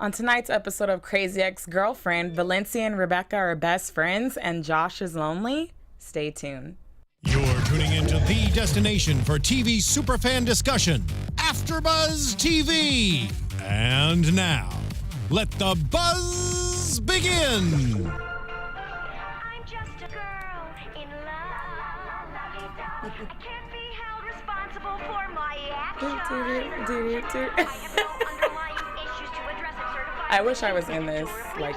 On tonight's episode of Crazy Ex-Girlfriend, Valencia and Rebecca are best friends and Josh is lonely. Stay tuned. You're tuning into the destination for TV superfan discussion, AFTERBUZZ TV. And now, let the buzz begin. I'm just a girl in love. I can't be held responsible for my actions. I have no underlying issues to address. I'm certified. I wish I was in this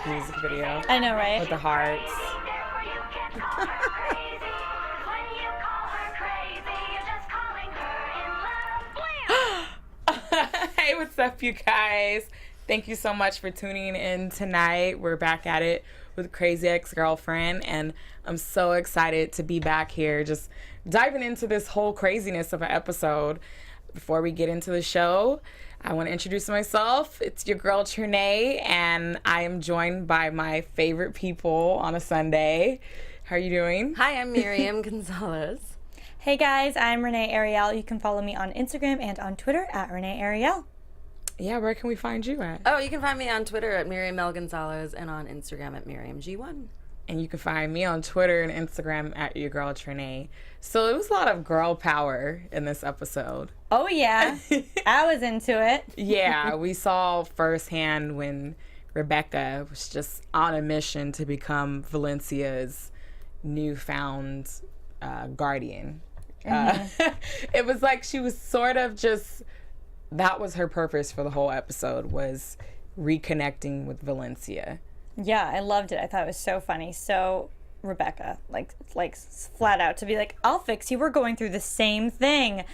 music video. I know, right? With the hearts. Therefore you can call her crazy. When you call her crazy, you're just calling her in love. Blam! Hey, what's up, you guys? Thank you so much for tuning in tonight. We're back at it with Crazy Ex-Girlfriend, and I'm so excited to be back here just diving into this whole craziness of an episode. Before we get into the show, I want to introduce myself. It's your girl, Trene, and I am joined by my favorite people on a Sunday. How are you doing? Hi, I'm Miriam Gonzalez. Hey guys, I'm Renee Ariel. You can follow me on Instagram and on Twitter at Renee Ariel. Yeah, where can we find you at? Oh, you can find me on Twitter at Miriam Gonzalez and on Instagram at MiriamG1. And you can find me on Twitter and Instagram at your girl, Trene. So it was a lot of girl power in this episode. Oh yeah, I was into it. Yeah, we saw firsthand when Rebecca was just on a mission to become Valencia's newfound guardian. It was like she was sort of just, that was her purpose for the whole episode, was reconnecting with Valencia. Yeah, I loved it. I thought it was so funny. So Rebecca, like flat out to be like, I'll fix you. We're going through the same thing.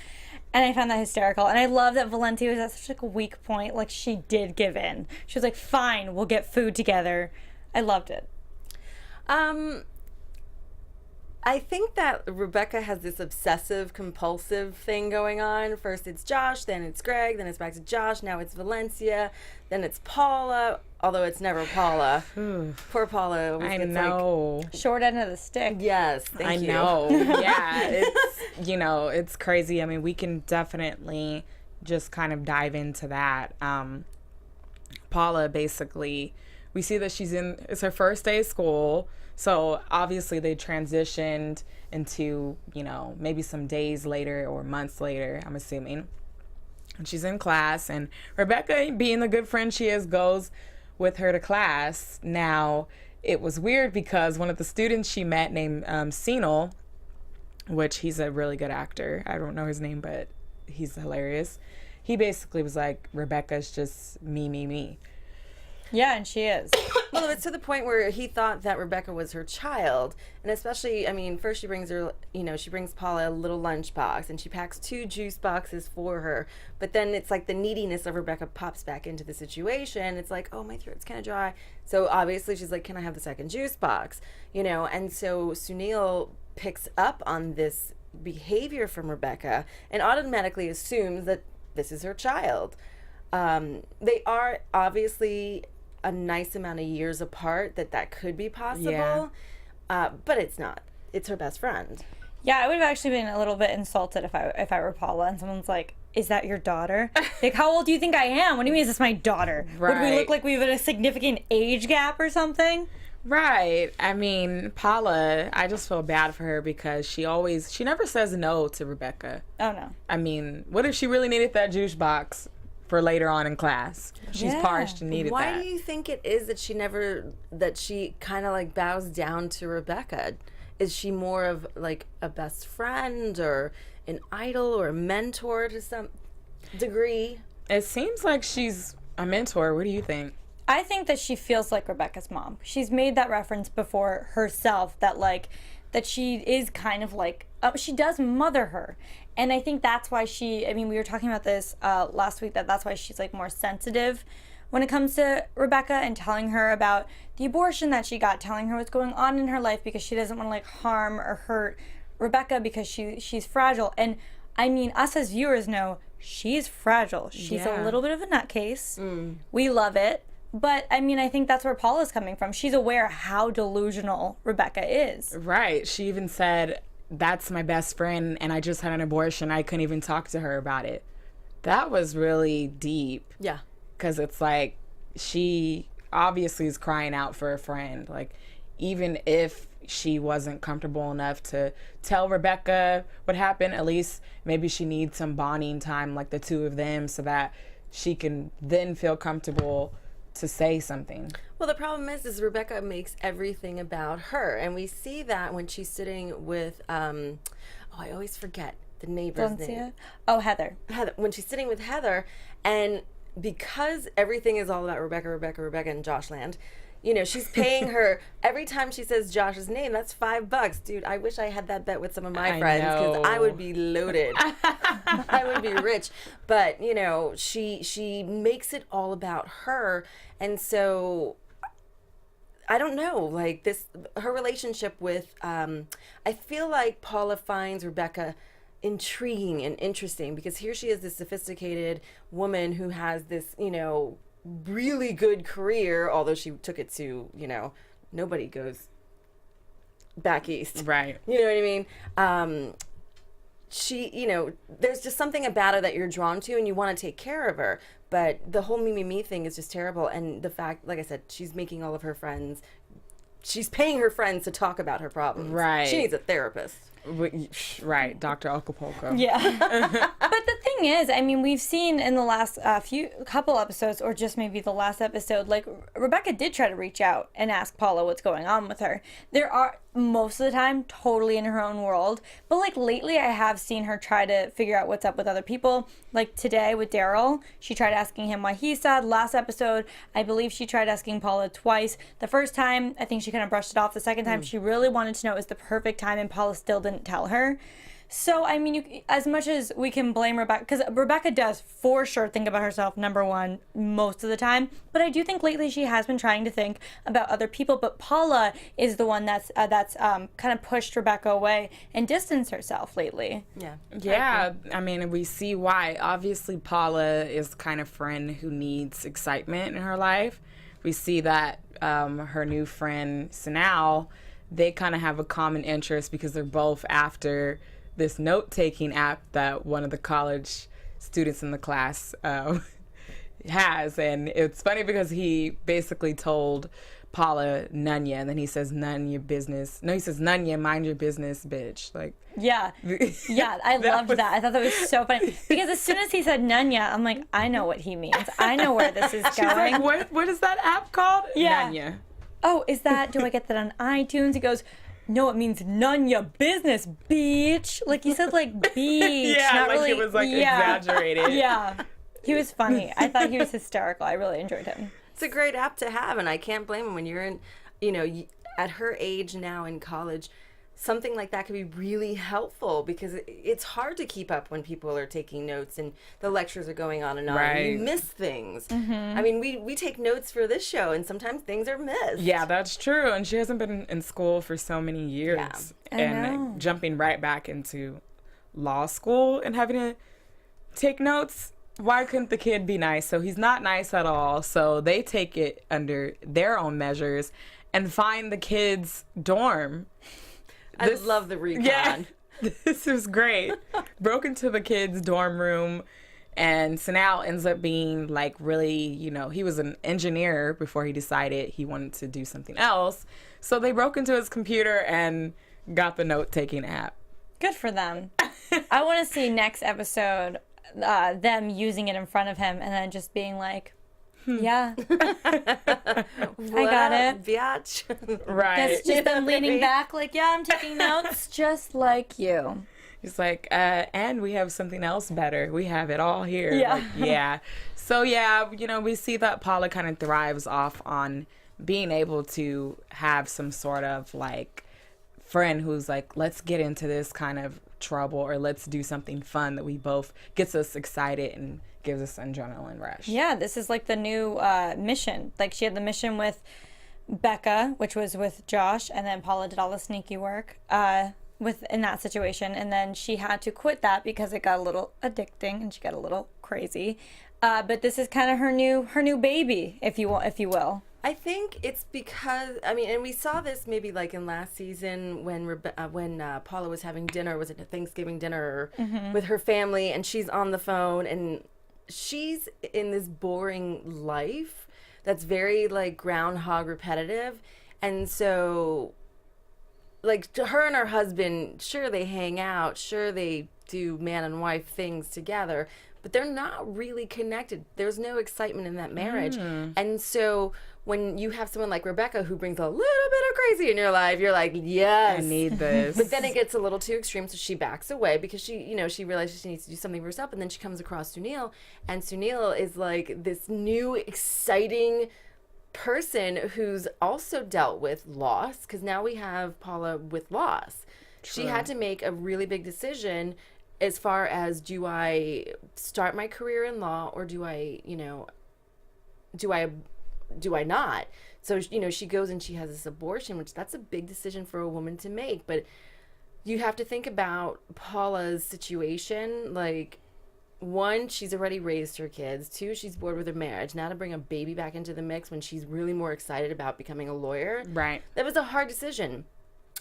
And I found that hysterical. And I love that Valencia was at such a weak point. Like, she did give in. She was like, fine, we'll get food together. I loved it. I think that Rebecca has this obsessive compulsive thing going on. First it's Josh, then it's Greg, then it's back to Josh, now it's Valencia, then it's Paula, although it's never Paula. Poor Paula. I know. Short end of the stick. Yes, thank you. I know. Yeah, it's, it's crazy. I mean, we can definitely just kind of dive into that. Paula, basically, we see that it's her first day of school. So obviously they transitioned into, maybe some days later or months later, I'm assuming. And she's in class, and Rebecca, being the good friend she is, goes with her to class. Now, it was weird because one of the students she met named Senal, which he's a really good actor. I don't know his name, but he's hilarious. He basically was like, Rebecca's just me. Yeah, and she is. Well, it's to the point where he thought that Rebecca was her child. And especially, first she brings her, she brings Paula a little lunchbox and she packs 2 juice boxes for her. But then it's like the neediness of Rebecca pops back into the situation. It's like, oh, my throat's kind of dry. So obviously she's like, can I have the second juice box? And so Sunil picks up on this behavior from Rebecca and automatically assumes that this is her child. They are obviously a nice amount of years apart that could be possible. Yeah. But it's not. It's her best friend. Yeah, I would have actually been a little bit insulted if I were Paula and someone's like, is that your daughter? Like, how old do you think I am? What do you mean is this my daughter? Right. Would we look like we have a significant age gap or something? Right. I mean, Paula, I just feel bad for her because she never says no to Rebecca. Oh, no. I mean, what if she really needed that juice box for later on in class? She's parched and needed that. Why do you think it is that she kind of like bows down to Rebecca? Is she more of like a best friend or an idol or a mentor to some degree? It seems like she's a mentor. What do you think? I think that she feels like Rebecca's mom. She's made that reference before herself that she is kind of like, she does mother her. And I think that's why we were talking about this last week, that's why she's like more sensitive when it comes to Rebecca and telling her about the abortion that she got, telling her what's going on in her life because she doesn't want to like harm or hurt Rebecca because she's fragile. And I mean, us as viewers know she's fragile. She's a little bit of a nutcase. We love it. But, I mean, I think that's where Paula's coming from. She's aware how delusional Rebecca is. Right. She even said, that's my best friend, and I just had an abortion. I couldn't even talk to her about it. That was really deep. Yeah. Because it's like, she obviously is crying out for a friend. Like, even if she wasn't comfortable enough to tell Rebecca what happened, at least maybe she needs some bonding time, like the two of them, so that she can then feel comfortable to say something. Well, the problem is Rebecca makes everything about her, and we see that when she's sitting with, I always forget the neighbor's name. Oh, Heather. When she's sitting with Heather, and because everything is all about Rebecca and Joshland, you know, she's paying her every time she says Josh's name. That's $5, dude. I wish I had that bet with some of my friends, because I would be loaded. I would be rich. But you know, she makes it all about her, and so I don't know. Like her relationship with, I feel like Paula finds Rebecca intriguing and interesting, because here she is, this sophisticated woman who has this, you know, really good career, although she took it to, you know, nobody goes back east. Right. You know what I mean? She, you know, there's just something about her that you're drawn to and you want to take care of her. But the whole me thing is just terrible. And the fact, like I said, she's making all of her friends, she's paying her friends to talk about her problems. Right. She needs a therapist. Right, Dr. Acapulco. Yeah. But the thing is, I mean, we've seen in the last couple episodes, or just maybe the last episode, like, Rebecca did try to reach out and ask Paula what's going on with her. There are, most of the time, totally in her own world. But, like, lately I have seen her try to figure out what's up with other people. Like, today with Daryl, she tried asking him why he's sad. Last episode, I believe she tried asking Paula twice. The first time, I think she kind of brushed it off. The second time, she really wanted to know it was the perfect time, and Paula still didn't tell her. So, I mean, as much as we can blame Rebecca, because Rebecca does for sure think about herself, number one, most of the time. But I do think lately she has been trying to think about other people. But Paula is the one that's kind of pushed Rebecca away and distanced herself lately. Yeah. Yeah, I mean, we see why. Obviously, Paula is kind of friend who needs excitement in her life. We see that her new friend, Sanal, they kind of have a common interest because they're both after this note-taking app that one of the college students in the class has. And it's funny because he basically told Paula, Nunya, and then he says, none your business. No, he says, Nunya, mind your business, bitch. Like, yeah. Yeah, I loved that. I thought that was so funny. Because as soon as he said Nunya, I'm like, I know what he means. I know where this is going. She's like, what is that app called? Yeah. Nunya. Oh, do I get that on iTunes? He goes, no, it means none your business, bitch. Like, he said, like, beach. Yeah, not like really, it was, like, exaggerated. Yeah. He was funny. I thought he was hysterical. I really enjoyed him. It's a great app to have, and I can't blame him when you're in, you know, at her age now in college. Something like that could be really helpful, because it's hard to keep up when people are taking notes and the lectures are going on and on. Right. And you miss things. I mean, we take notes for this show, and sometimes things are missed. Yeah, that's true. And she hasn't been in school for so many years. Yeah, I know. And jumping right back into law school and having to take notes. Why couldn't the kid be nice? So he's not nice at all. So they take it under their own measures and find the kid's dorm. I love the recon. Yeah, this is great. Broke into the kid's dorm room, and Sanal ends up being like really, you know, he was an engineer before he decided he wanted to do something else. So they broke into his computer and got the note-taking app. Good for them. I want to see next episode them using it in front of him and then just being like, yeah, I got it. Biatch. Right. That's just them leaning back like, yeah, I'm taking notes just like you. He's like, and we have something else better. We have it all here. Yeah. Like, yeah. So, yeah, you know, we see that Paula kind of thrives off on being able to have some sort of, like, friend who's like, let's get into this kind of trouble, or let's do something fun that we both gets us excited and gives us an adrenaline rush. Yeah, this is like the new mission. Like, she had the mission with Becca, which was with Josh, and then Paula did all the sneaky work in that situation, and then she had to quit that because it got a little addicting and she got a little crazy. But this is kind of her new baby, if you will. I think it's because, I mean, and we saw this maybe like in last season when Paula was having dinner, was it a Thanksgiving dinner with her family, and she's on the phone and she's in this boring life that's very like groundhog repetitive. And so like her and her husband, sure, they hang out, sure, they do man and wife things together, but they're not really connected. There's no excitement in that marriage. And so when you have someone like Rebecca who brings a little bit of crazy in your life, you're like, yes, I need this. But then it gets a little too extreme, so she backs away because she, you know, she realizes she needs to do something for herself. And then she comes across Sunil, and Sunil is like this new, exciting person who's also dealt with loss, because now we have Paula with loss. She had to make a really big decision as far as, do I start my career in law, or do I, you know, do I not? So, you know, she goes and she has this abortion, which that's a big decision for a woman to make. But you have to think about Paula's situation. Like, one, she's already raised her kids. Two, she's bored with her marriage. Now to bring a baby back into the mix when she's really more excited about becoming a lawyer. Right. That was a hard decision.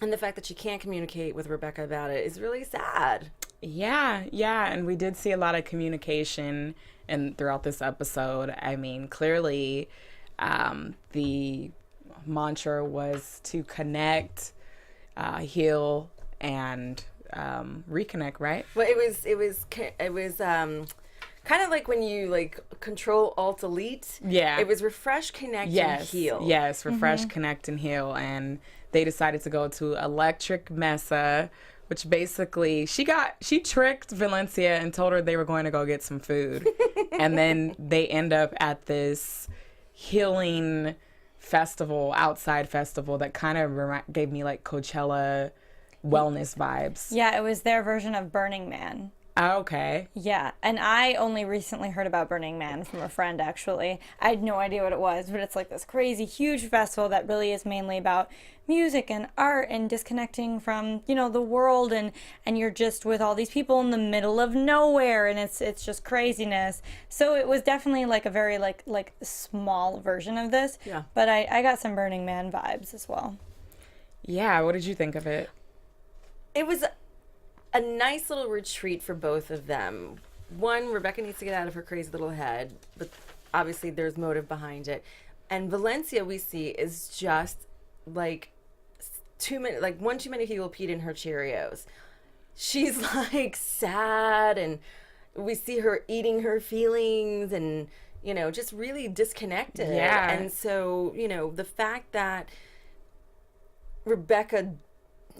And the fact that she can't communicate with Rebecca about it is really sad. Yeah, and we did see a lot of communication throughout this episode. I mean, clearly, the mantra was to connect, heal, and reconnect, right? Well, it was kind of like when you like Control Alt Delete. Yeah. It was refresh, connect, and heal. Yes, refresh, connect, and heal. And they decided to go to Electric Mesa, which basically she tricked Valencia and told her they were going to go get some food. And then they end up at this healing festival, outside festival, that kind of gave me like Coachella wellness vibes. Yeah, it was their version of Burning Man. Okay. Yeah, and I only recently heard about Burning Man from a friend, actually. I had no idea what it was, but it's like this crazy, huge festival that really is mainly about music and art and disconnecting from, you know, the world, and you're just with all these people in the middle of nowhere, and it's just craziness. So it was definitely like a very like small version of this. Yeah. But I got some Burning Man vibes as well. Yeah, what did you think of it? It was a nice little retreat for both of them. One, Rebecca needs to get out of her crazy little head, but obviously there's motive behind it. And Valencia, we see, is just like one too many people peed in her Cheerios. She's like sad, and we see her eating her feelings, and, you know, just really disconnected. Yeah. And so, you know, the fact that Rebecca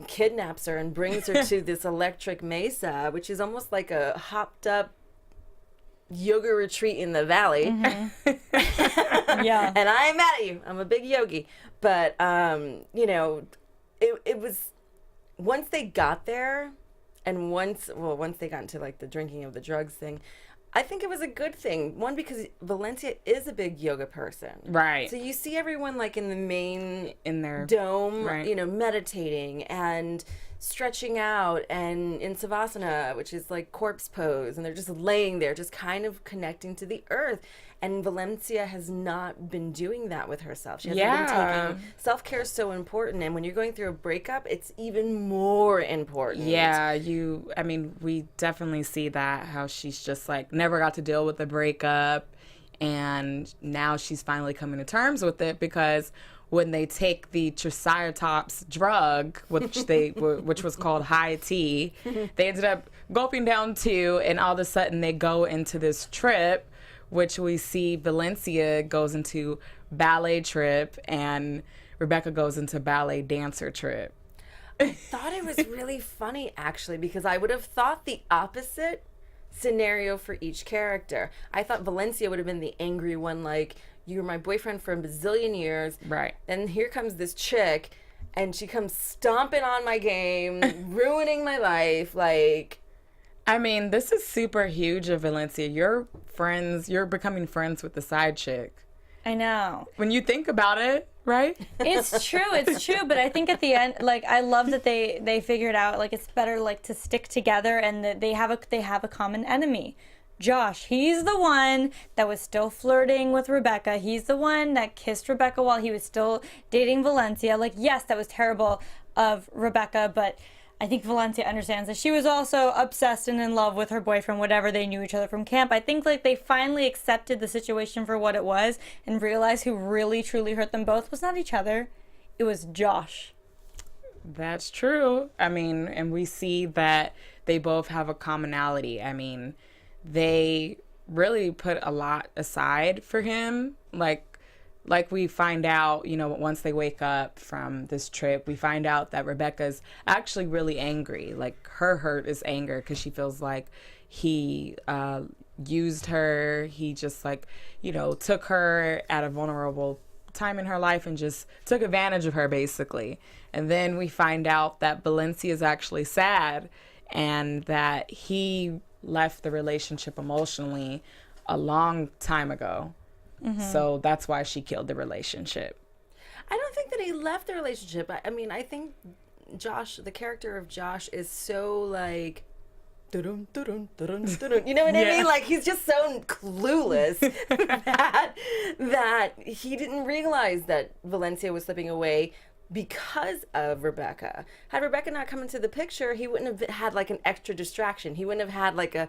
kidnaps her and brings her to this Electric Mesa, which is almost like a hopped up yoga retreat in the valley. Yeah. And I'm mad at you. I'm a big yogi. But, you know, it was, once they got there, and once they got into like the drinking of the drugs thing, I think it was a good thing. One, because Valencia is a big yoga person. Right. So you see everyone like in the main In their dome, right. you know, meditating and stretching out, and in Savasana, which is like corpse pose, and they're just laying there, just kind of connecting to the earth. And Valencia has not been doing that with herself. She hasn't been taking self-care is so important, and when you're going through a breakup, it's even more important. Yeah, I mean, we definitely see that, how she's just like never got to deal with the breakup, and now she's finally coming to terms with it, because when they take the Triceratops drug, which was called high tea, they ended up gulping down 2, and all of a sudden they go into this trip, which we see Valencia goes into ballet trip, and Rebecca goes into ballet dancer trip. I thought it was really funny, actually, because I would have thought the opposite scenario for each character. I thought Valencia would have been the angry one, like, you were my boyfriend for a bazillion years. Right. And here comes this chick, and she comes stomping on my game, ruining my life, like... I mean, this is super huge of Valencia. You're becoming friends with the side chick. I know. When you think about it, right? It's true, but I think at the end, like, I love that they figured out, like, it's better, like, to stick together, and that they have a common enemy. Josh, he's the one that was still flirting with Rebecca. He's the one that kissed Rebecca while he was still dating Valencia. Like, yes, that was terrible of Rebecca, but I think Valencia understands that she was also obsessed and in love with her boyfriend, whatever they knew each other from camp. I think like they finally accepted the situation for what it was and realized who really truly hurt them both was not each other. It was Josh. That's true. I mean, and we see that they both have a commonality. I mean, they really put a lot aside for him. Like we find out, you know, once they wake up from this trip, we find out that Rebecca's actually really angry. Like her hurt is anger because she feels like he used her. He just like, you know, took her at a vulnerable time in her life and just took advantage of her basically. And then we find out that Valencia is actually sad and that he left the relationship emotionally a long time ago. So that's why she killed the relationship. I don't think that he left the relationship. I mean, I think Josh, the character of Josh, is so like, dun, dun, dun, dun, dun, you know what I mean? Like he's just so clueless that he didn't realize that Valencia was slipping away because of Rebecca. Had Rebecca not come into the picture, he wouldn't have had like an extra distraction. He wouldn't have had like an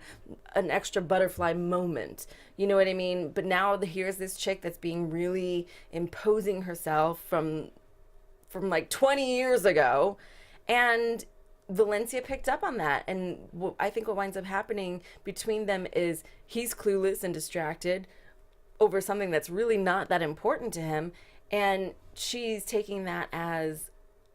extra butterfly moment. You know what I mean? But now here's this chick that's being really imposing herself from like 20 years ago. And Valencia picked up on that. And I think what winds up happening between them is he's clueless and distracted over something that's really not that important to him. And she's taking that as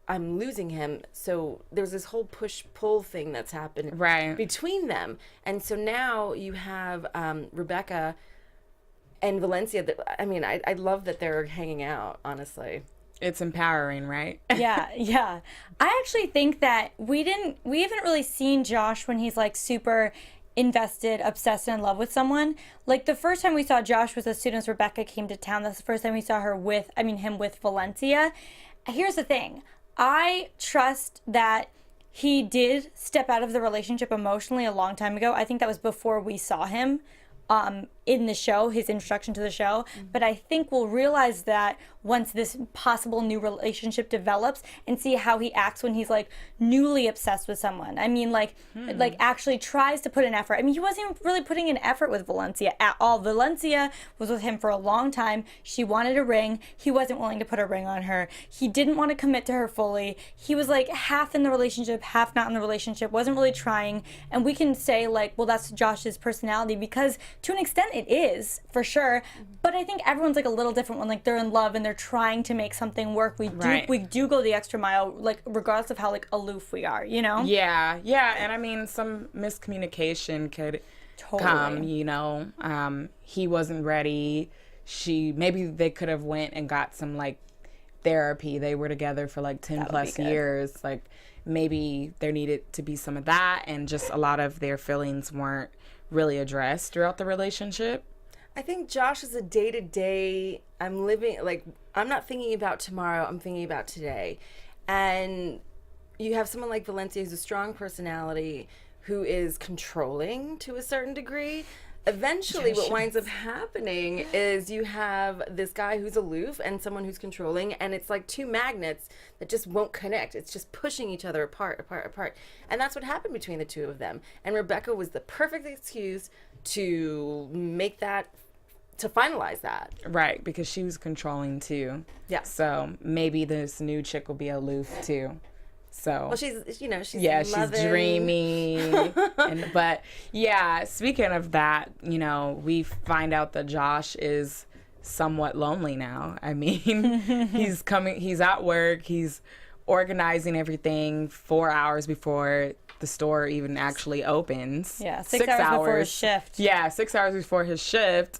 I'm losing him. So there's this whole push-pull thing that's happened between them. And so now you have Rebecca and Valencia. I mean, I love that they're hanging out, honestly. It's empowering, right? Yeah. I actually think that we haven't really seen Josh when he's like super invested, obsessed, and in love with someone. Like the first time we saw Josh was as soon as Rebecca came to town. That's the first time we saw him with Valencia. Here's the thing. I trust that he did step out of the relationship emotionally a long time ago. I think that was before we saw him in the show, his introduction to the show. But I think we'll realize that once this possible new relationship develops and see how he acts when he's like newly obsessed with someone. I mean, like actually tries to put an effort. I mean, he wasn't even really putting an effort with Valencia at all. Valencia was with him for a long time. She wanted a ring. He wasn't willing to put a ring on her. He didn't want to commit to her fully. He was like half in the relationship, half not in the relationship, wasn't really trying. And we can say like, well, that's Josh's personality, because to an extent it is, for sure. But I think everyone's like a little different when like they're in love and they're trying to make something work. We do go the extra mile, like regardless of how like aloof we are, you know? Yeah. And I mean, some miscommunication could come, you know. He wasn't ready. Maybe they could have went and got some like therapy. They were together for like 10 plus years. Like maybe there needed to be some of that, and just a lot of their feelings weren't really addressed throughout the relationship. I think Josh is a day-to-day, I'm not thinking about tomorrow, I'm thinking about today. And you have someone like Valencia who's a strong personality, who is controlling to a certain degree. Eventually, what winds up happening is you have this guy who's aloof and someone who's controlling, and it's like two magnets that just won't connect. It's just pushing each other apart. And that's what happened between the two of them. And Rebecca was the perfect excuse to make that, to finalize that. Right, because she was controlling too. Yeah. So maybe this new chick will be aloof too. So, well, she's loving. She's dreamy. But yeah, speaking of that, you know, we find out that Josh is somewhat lonely now. I mean, he's at work, he's organizing everything 4 hours before the store even actually opens. Yeah, 6 hours before his shift. Yeah, 6 hours before his shift.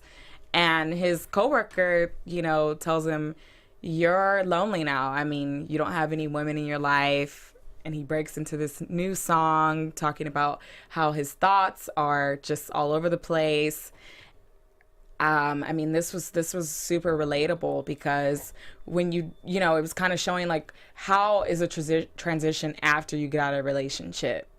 And his coworker, you know, tells him, you're lonely now. I mean, you don't have any women in your life. And he breaks into this new song talking about how his thoughts are just all over the place. I mean, this was super relatable, because when you know, it was kind of showing like, how is a transition after you get out of a relationship?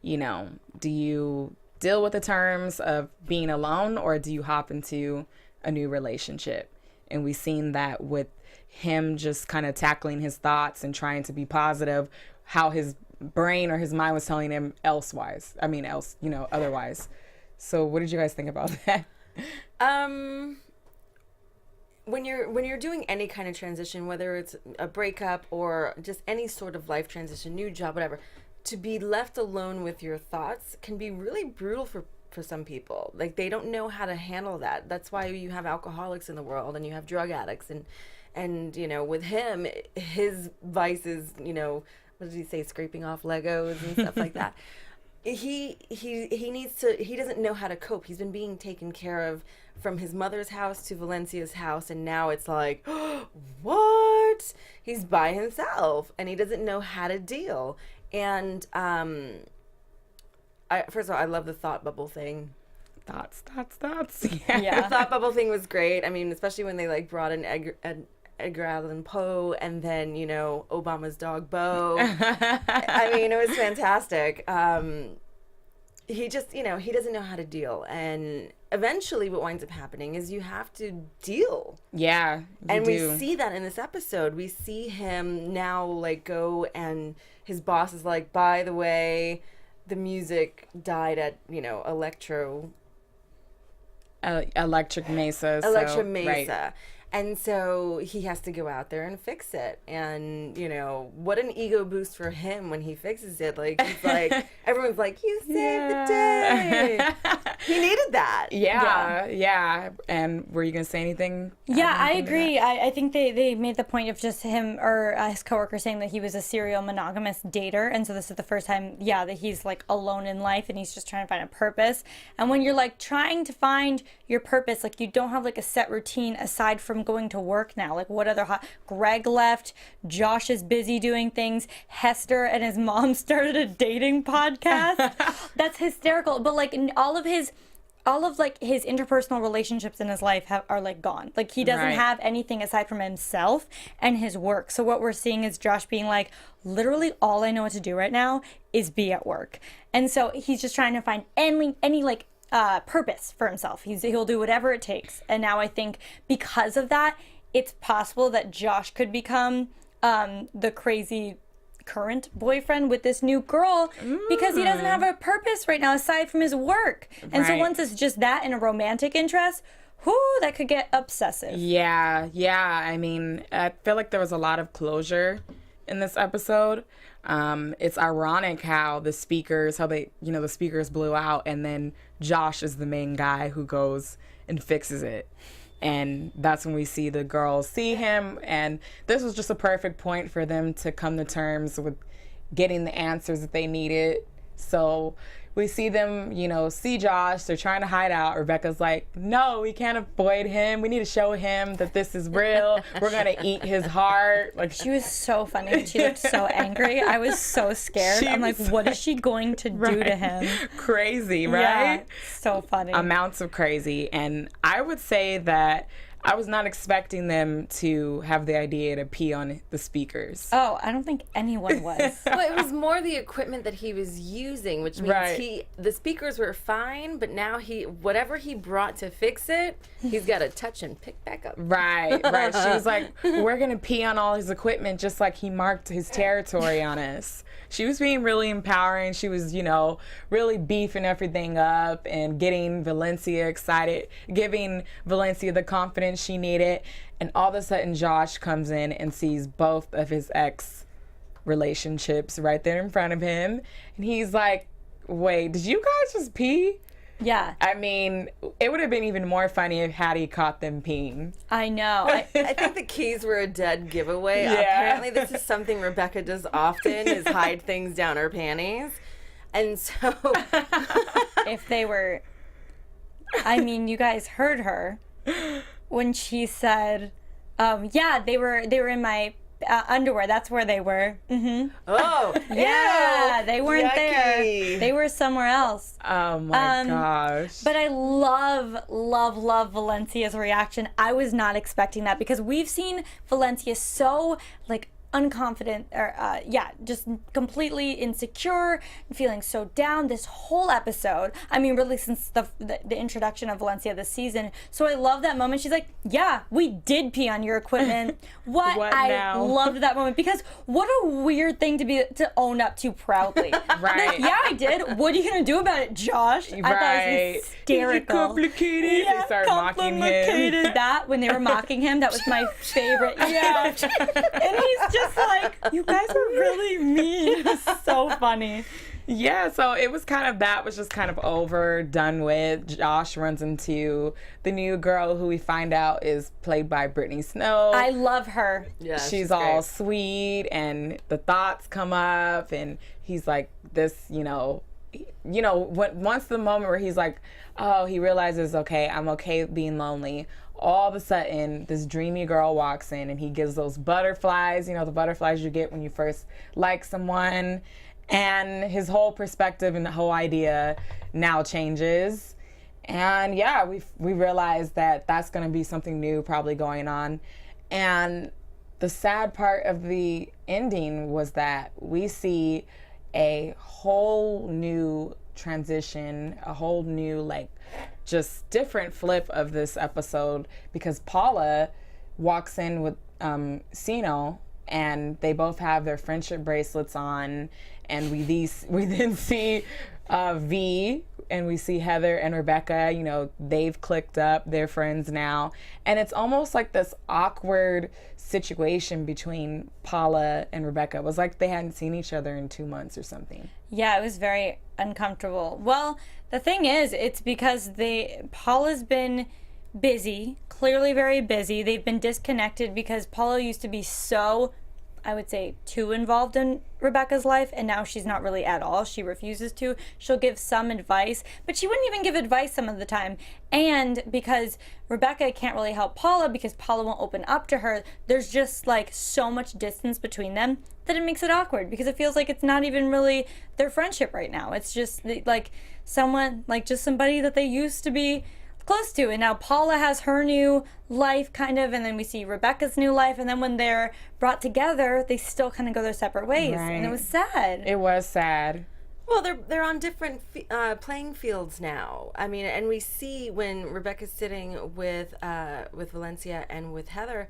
You know, do you deal with the terms of being alone, or do you hop into a new relationship? And we've seen that with him just kind of tackling his thoughts and trying to be positive, how his brain or his mind was telling him elsewise. I mean, otherwise. So what did you guys think about that? When you're doing any kind of transition, whether it's a breakup or just any sort of life transition, new job, whatever, to be left alone with your thoughts can be really brutal for some people. Like, they don't know how to handle that. That's why you have alcoholics in the world and you have drug addicts, and you know, with him, his vice is, you know, what did he say, scraping off Legos and stuff like that. He doesn't know how to cope. He's been being taken care of from his mother's house to Valencia's house, and now it's like, what? He's by himself and he doesn't know how to deal. And first of all, I love the thought bubble thing. Thoughts. Yeah. The thought bubble thing was great. I mean, especially when they like brought in Edgar Allan Poe, and then, you know, Obama's dog Bo. I mean, it was fantastic. He just, you know, he doesn't know how to deal, and eventually what winds up happening is you have to deal. Yeah, and we see that in this episode. We see him now like go, and his boss is like, by the way, the music died at, you know, Electric Mesa. Right. And so he has to go out there and fix it. And, you know, what an ego boost for him when he fixes it. Like, he's like, everyone's like, you saved the day. He needed that. Yeah. And were you going to say anything? Yeah, I agree. I think they made the point of just him or his coworker saying that he was a serial monogamous dater. And so this is the first time, that he's like alone in life and he's just trying to find a purpose. And when you're like trying to find your purpose, like you don't have like a set routine aside from going to work now. Like what other Greg left, Josh is busy doing things, Hester and his mom started a dating podcast. That's hysterical. But like all of his interpersonal relationships in his life are like gone. Like he doesn't have anything aside from himself and his work. So what we're seeing is Josh being like, literally all I know what to do right now is be at work. And so he's just trying to find any like purpose for himself. He'll do whatever it takes. And now I think because of that, it's possible that Josh could become the crazy current boyfriend with this new girl because he doesn't have a purpose right now aside from his work. And so once it's just that and a romantic interest, that could get obsessive. Yeah. I mean, I feel like there was a lot of closure in this episode. It's ironic how the speakers blew out, and then Josh is the main guy who goes and fixes it. And that's when we see the girls see him, and this was just a perfect point for them to come to terms with getting the answers that they needed. So we see them, see Josh. They're trying to hide out. Rebecca's like, no, we can't avoid him. We need to show him that this is real. We're going to eat his heart. Like, she was so funny. She looked so angry. I was so scared. I'm like, what is she going to do to him? Crazy, right? Yeah, so funny. Amounts of crazy. And I would say that I was not expecting them to have the idea to pee on the speakers. Oh, I don't think anyone was. Well, it was more the equipment that he was using, which means the speakers were fine, but now whatever he brought to fix it, he's got to touch and pick back up. Right. She was like, we're going to pee on all his equipment just like he marked his territory on us. She was being really empowering. She was, really beefing everything up and getting Valencia excited, giving Valencia the confidence she needed. And all of a sudden, Josh comes in and sees both of his ex relationships right there in front of him. And he's like, wait, did you guys just pee? Yeah. I mean, it would have been even more funny if he caught them peeing. I know. I think the keys were a dead giveaway. Yeah. Apparently, this is something Rebecca does often, is hide things down her panties. And so... if they were... I mean, you guys heard her when she said, they were in my... underwear, that's where they were. Mm-hmm. Oh, yeah, they weren't yucky. there. They were somewhere else. Oh my gosh. But I love Valencia's reaction. I was not expecting that because we've seen Valencia so like unconfident, or just completely insecure, feeling so down this whole episode. I mean, really since the introduction of Valencia this season. So I love that moment. She's like, yeah, we did pee on your equipment. What I now? loved that moment, because what a weird thing to own up to proudly. Right. Yeah, I did. What are you gonna do about it, Josh? I thought it was hysterical. Is it complicated? Yeah, They started mocking him. complicated. That when they were mocking him, that was my favorite. Yeah, and he's just like, you guys are really mean. It was so funny. Yeah, so it was kind of, that was just kind of over, done with. Josh runs into the new girl who we find out is played by Brittany Snow. I love her. Yeah, she's all sweet, and the thoughts come up, and he's like, this, once the moment where he's like, oh, he realizes, okay, I'm okay being lonely. All of a sudden, this dreamy girl walks in, and he gives those butterflies, the butterflies you get when you first like someone. And his whole perspective and the whole idea now changes. And yeah, we realized that that's going to be something new probably going on. And the sad part of the ending was that we see a whole new transition, a whole new, just different flip of this episode, because Paula walks in with Sino, and they both have their friendship bracelets on, and we then see V, and we see Heather and Rebecca. They've clicked up, they're friends now, and it's almost like this awkward situation between Paula and Rebecca. It was like they hadn't seen each other in 2 months or something. Yeah, it was very uncomfortable. Well, the thing is, it's because Paula's been busy, clearly very busy. They've been disconnected because Paula used to be so, I would say, too involved in Rebecca's life, and now she's not really at all. She refuses to. She'll give some advice, but she wouldn't even give advice some of the time. And because Rebecca can't really help Paula because Paula won't open up to her, there's just so much distance between them that it makes it awkward, because it feels like it's not even really their friendship right now. It's just someone, just somebody that they used to be close to, and now Paula has her new life kind of, and then we see Rebecca's new life, and then when they're brought together, they still kind of go their separate ways. Right. And it was sad. It was sad. Well, they're on different playing fields now. I mean, and we see when Rebecca's sitting with Valencia and with Heather,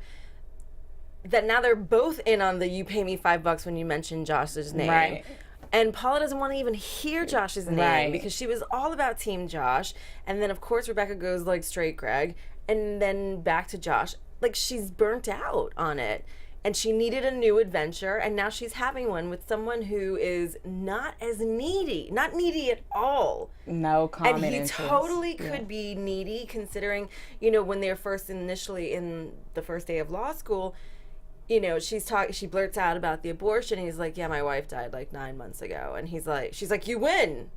that now they're both in on the "you pay me $5 when you mention Josh's name." Right. And Paula doesn't want to even hear Josh's name, Right. because she was all about Team Josh. And then, of course, Rebecca goes straight Greg. And then back to Josh. She's burnt out on it. And she needed a new adventure. And now she's having one with someone who is not as needy. Not needy at all. No comment. And he interest. totally could be needy, considering, when they're initially in the first day of law school, she blurts out about the abortion, and he's like, yeah, my wife died 9 months ago. And she's like, you win.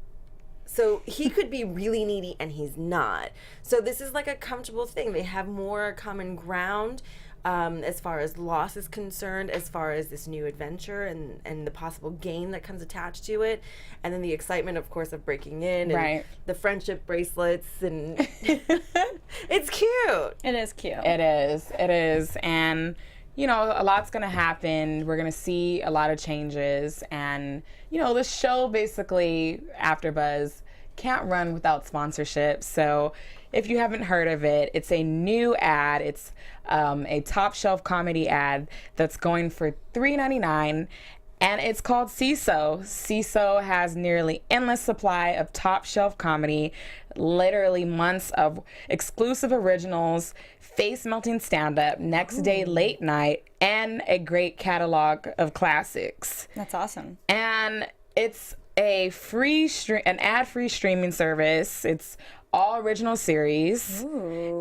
So he could be really needy, and he's not. So this is a comfortable thing. They have more common ground as far as loss is concerned, as far as this new adventure and the possible gain that comes attached to it. And then the excitement, of course, of breaking in, and Right. the friendship bracelets, and it's cute. It is cute. It is. And a lot's going to happen. We're going to see a lot of changes. And, the show basically, AFTERBUZZ, can't run without sponsorship. So if you haven't heard of it, it's a new ad. It's a top shelf comedy ad that's going for $3.99. And it's called CISO. CISO has nearly endless supply of top shelf comedy, literally months of exclusive originals, face-melting stand-up, next day late night, and a great catalog of classics. That's awesome. And it's a an ad-free streaming service. It's all original series,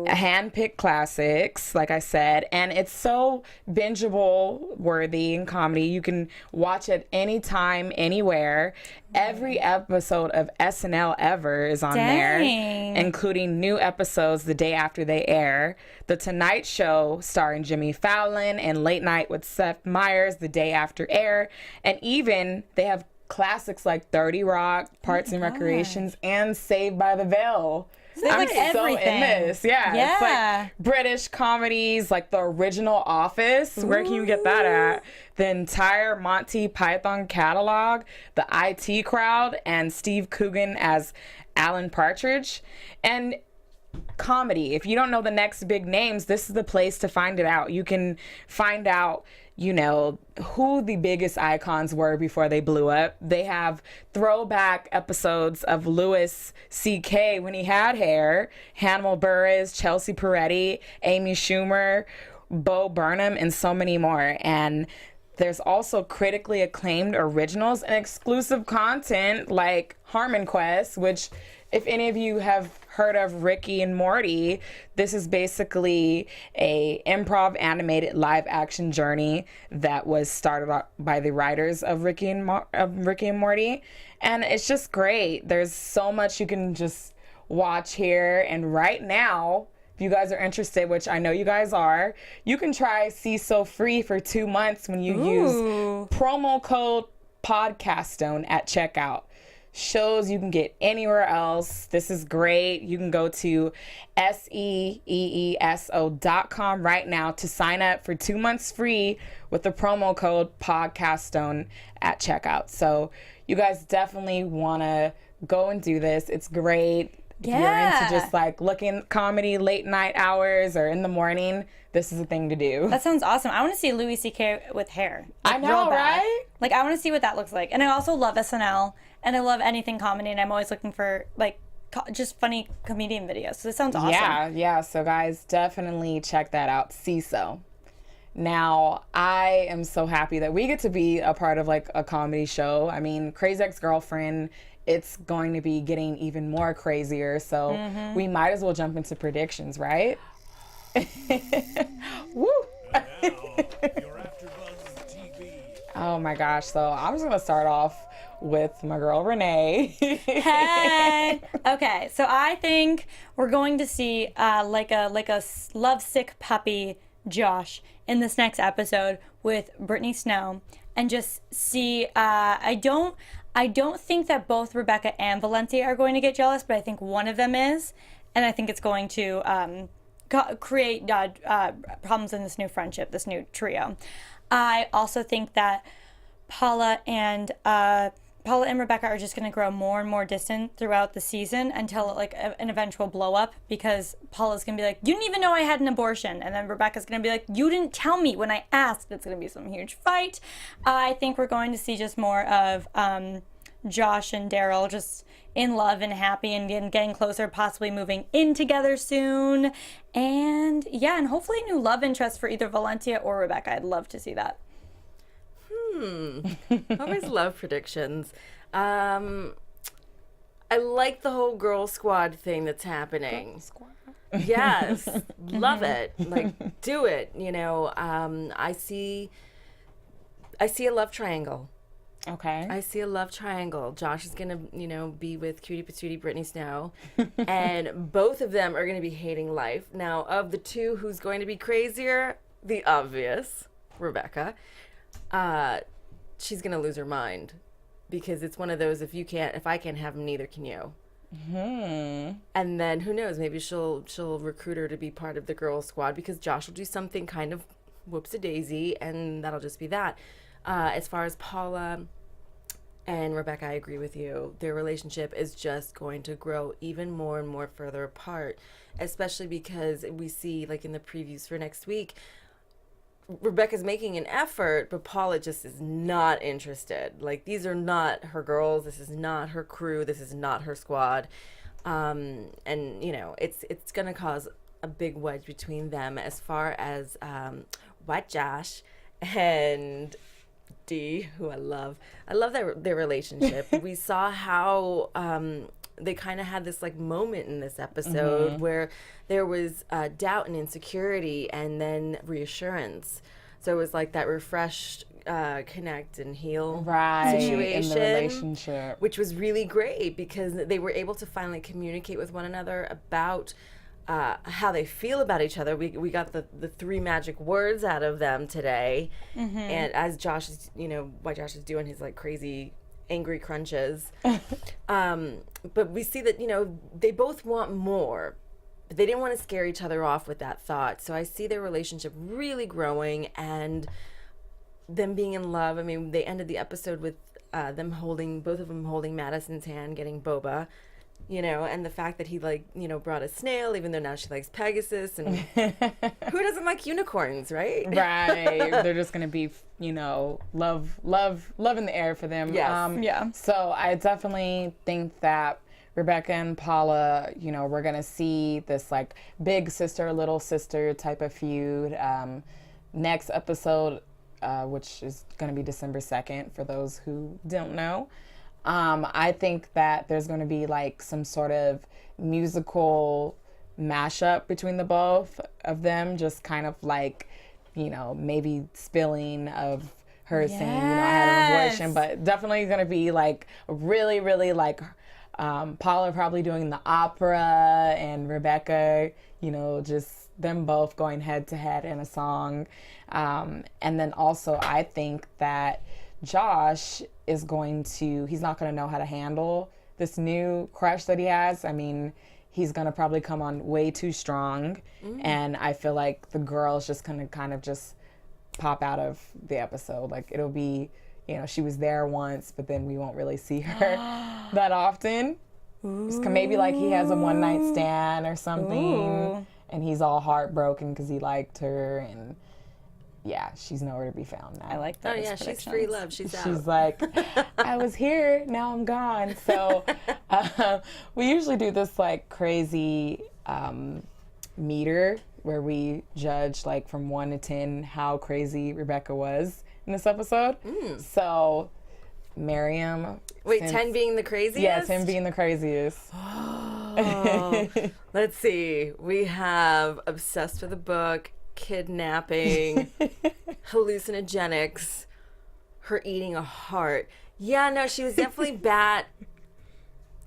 hand-picked classics, like I said, and it's so bingeable worthy in comedy. You can watch it anytime, anywhere. Every episode of SNL ever is on there, including new episodes the day after they air. The Tonight Show starring Jimmy Fallon, and Late Night with Seth Meyers the day after air. And even they have classics like 30 Rock, Parks and Recreations, and Saved by the Bell So they have, like, I'm so everything. in this. Yeah. It's like British comedies, like the original Office. Where can you get that at? The entire Monty Python catalog, the IT Crowd, and Steve Coogan as Alan Partridge. And comedy. If you don't know the next big names, this is the place to find it out. You can find out, you know, who the biggest icons were before they blew up. They have throwback episodes of Louis C.K. when he had hair, Hannibal Buress, Chelsea Peretti, Amy Schumer, Bo Burnham, and so many more. And there's also critically acclaimed originals and exclusive content like Harmon Quest, which, if any of you have heard of Ricky and Morty, this is basically a improv animated live action journey that was started by the writers of Ricky and Morty, and it's just great. There's so much you can just watch here, and right now, if you guys are interested, which I know you guys are, you can try CISO free for 2 months when you use promo code PODCASTONE at checkout. Shows you can get anywhere else. This is great. You can go to seeso.com right now to sign up for 2 months free with the promo code PODCASTONE at checkout. So you guys definitely want to go and do this. It's great. If you're into just like looking comedy late night hours or in the morning, this is a thing to do. That sounds awesome. I want to see Louis C.K. with hair. Like, I know, right? Like, I want to see what that looks like. And I also love SNL, and I love anything comedy, and I'm always looking for, like, just funny comedian videos. So this sounds awesome. Yeah. So, guys, definitely check that out. CISO. Now, I am so happy that we get to be a part of, like, a comedy show. I mean, Crazy Ex-Girlfriend, it's going to be getting even more crazier. So we might as well jump into predictions, right? Woo! Now, your AfterBuzz TV. Oh my gosh! So I'm just gonna start off with my girl Renee. Hey. Okay, so I think we're going to see like a lovesick puppy Josh in this next episode with Brittany Snow, and just see. I don't think that both Rebecca and Valencia are going to get jealous, but I think one of them is, and I think it's going to create problems in this new friendship, this new trio. I also think that Paula and Rebecca are just going to grow more and more distant throughout the season until like an eventual blow up, because Paula's going to be like, you didn't even know I had an abortion. And then Rebecca's going to be like, you didn't tell me when I asked. It's going to be some huge fight. I think we're going to see just more of Josh and Daryl just in love and happy and getting closer, possibly moving in together soon. And yeah, and hopefully a new love interest for either Valencia or Rebecca. I'd love to see that. Always love predictions. I like the whole girl squad thing that's happening. Yes, love it. Like, do it. You know, I see a love triangle. Okay. I see a love triangle. Josh is gonna, be with cutie patootie Brittany Snow, and both of them are gonna be hating life. Now, of the two, who's going to be crazier? The obvious, Rebecca. She's gonna lose her mind, because it's one of those, if I can't have him, neither can you. And then who knows? Maybe she'll recruit her to be part of the girl squad, because Josh will do something kind of whoops-a-daisy, and that'll just be that. As far as Paula and Rebecca, I agree with you. Their relationship is just going to grow even more and more further apart, especially because we see, like in the previews for next week, Rebecca's making an effort, but Paula just is not interested. Like, these are not her girls. This is not her crew. This is not her squad. And, it's going to cause a big wedge between them. As far as White Josh and D, who I love their relationship. We saw how they kind of had this like moment in this episode where there was doubt and insecurity, and then reassurance. So it was like that refreshed connect and heal situation in the relationship, which was really great, because they were able to finally communicate with one another about how they feel about each other. We got the 3 magic words out of them today. And as Josh is, White Josh is doing his like crazy angry crunches. But we see that, they both want more, but they didn't want to scare each other off with that thought. So I see their relationship really growing and them being in love. I mean, they ended the episode with both of them holding Madison's hand, getting boba, and the fact that he brought a snail, even though now she likes Pegasus, and who doesn't like unicorns, right? Right. They're just going to be, love in the air for them. Yes. Yeah. So I definitely think that Rebecca and Paula, we're going to see this like big sister, little sister type of feud. Next episode, which is going to be December 2nd for those who don't know. I think that there's going to be like some sort of musical mashup between the both of them, just kind of like, maybe spilling of her saying, I had an abortion, but definitely going to be like really, really like Paula probably doing the opera and Rebecca, just them both going head to head in a song. And then also I think that Josh is he's not going to know how to handle this new crush that he has. I mean, he's going to probably come on way too strong. And I feel like the girl's just going to kind of just pop out of the episode. Like it'll be, she was there once, but then we won't really see her that often. Maybe like he has a one night stand or something. And he's all heartbroken because he liked her, and yeah, she's nowhere to be found now. I like that. Oh yeah, she's free love. She's out. She's like, I was here, now I'm gone. So we usually do this like crazy meter where we judge like from 1 to 10 how crazy Rebecca was in this episode. So Miriam. Wait, 10 being the craziest? Yeah, 10 being the craziest. Oh, let's see. We have obsessed with a book, kidnapping, hallucinogenics, her eating a heart. Yeah, no, she was definitely bat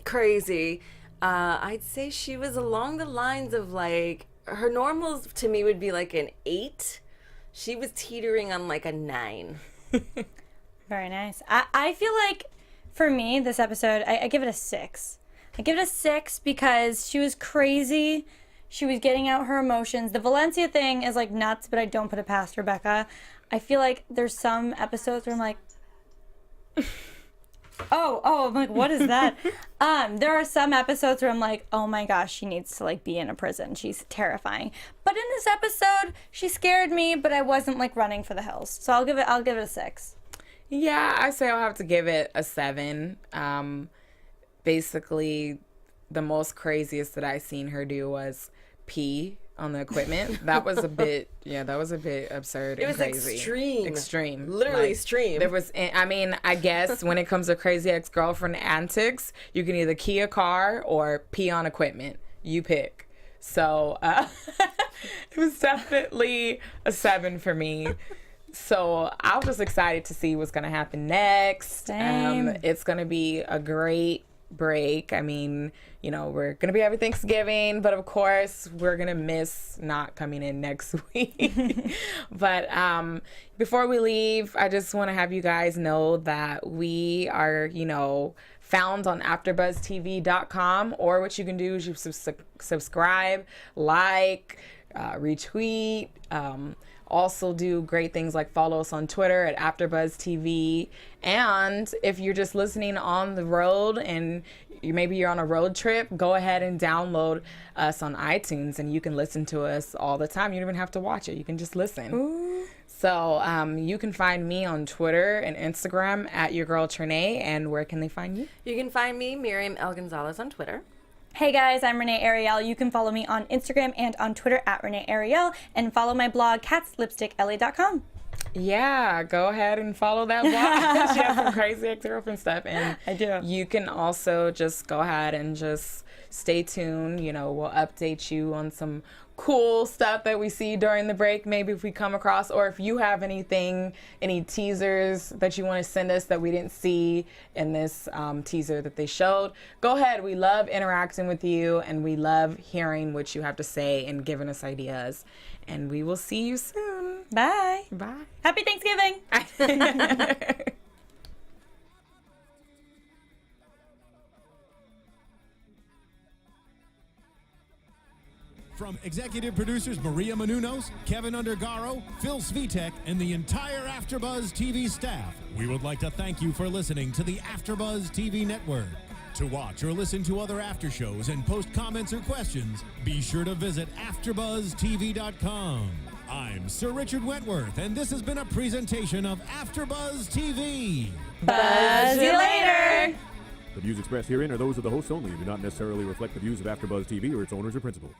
crazy. I'd say she was along the lines of like, her normals to me would be like an 8. She was teetering on like a 9. Very nice. I feel like for me, this episode, I give it a 6. I give it a 6 because she was crazy. She was getting out her emotions. The Valencia thing is like nuts, but I don't put it past Rebecca. I feel like there's some episodes where I'm like, I'm like, what is that? There are some episodes where I'm like, oh my gosh, she needs to like be in a prison. She's terrifying. But in this episode, she scared me, but I wasn't like running for the hills. So I'll give it a 6. Yeah, I say I'll have to give it a 7. Basically, the most craziest that I seen her do was pee on the equipment. That was a bit absurd and crazy. It was Extreme. Literally extreme. There was, I mean, I guess when it comes to crazy ex-girlfriend antics, you can either key a car or pee on equipment. You pick. So it was definitely a 7 for me. So I was just excited to see what's going to happen next. Same. It's going to be a great break. I mean, we're going to be having Thanksgiving, but of course we're going to miss not coming in next week. But before we leave, I just want to have you guys know that we are, found on AfterBuzzTV.com, or what you can do is you subscribe, like, retweet, also do great things like follow us on Twitter at AfterBuzz TV. And if you're just listening on the road and maybe you're on a road trip, go ahead and download us on iTunes and you can listen to us all the time. You don't even have to watch it. You can just listen. Ooh. So you can find me on Twitter and Instagram at your girl Trene. And where can they find you? You can find me, Miriam Gonzalez, on Twitter. Hey guys, I'm Renee Ariel. You can follow me on Instagram and on Twitter at Renee Ariel, and follow my blog, catslipstickla.com. Yeah, go ahead and follow that blog. She has some crazy ex-girlfriend stuff. And I do. You can also just go ahead and just stay tuned. We'll update you on some cool stuff that we see during the break, maybe if we come across, or if you have any teasers that you want to send us that we didn't see in this teaser that they showed, go ahead. We love interacting with you and we love hearing what you have to say and giving us ideas. And we will see you soon. Bye. Bye. Happy Thanksgiving. From executive producers Maria Menounos, Kevin Undergaro, Phil Svitek, and the entire AfterBuzz TV staff, we would like to thank you for listening to the AfterBuzz TV network. To watch or listen to other after shows and post comments or questions, be sure to visit AfterBuzzTV.com. I'm Sir Richard Wentworth, and this has been a presentation of AfterBuzz TV. Buzz you later. The views expressed herein are those of the hosts only and do not necessarily reflect the views of AfterBuzz TV or its owners or principals.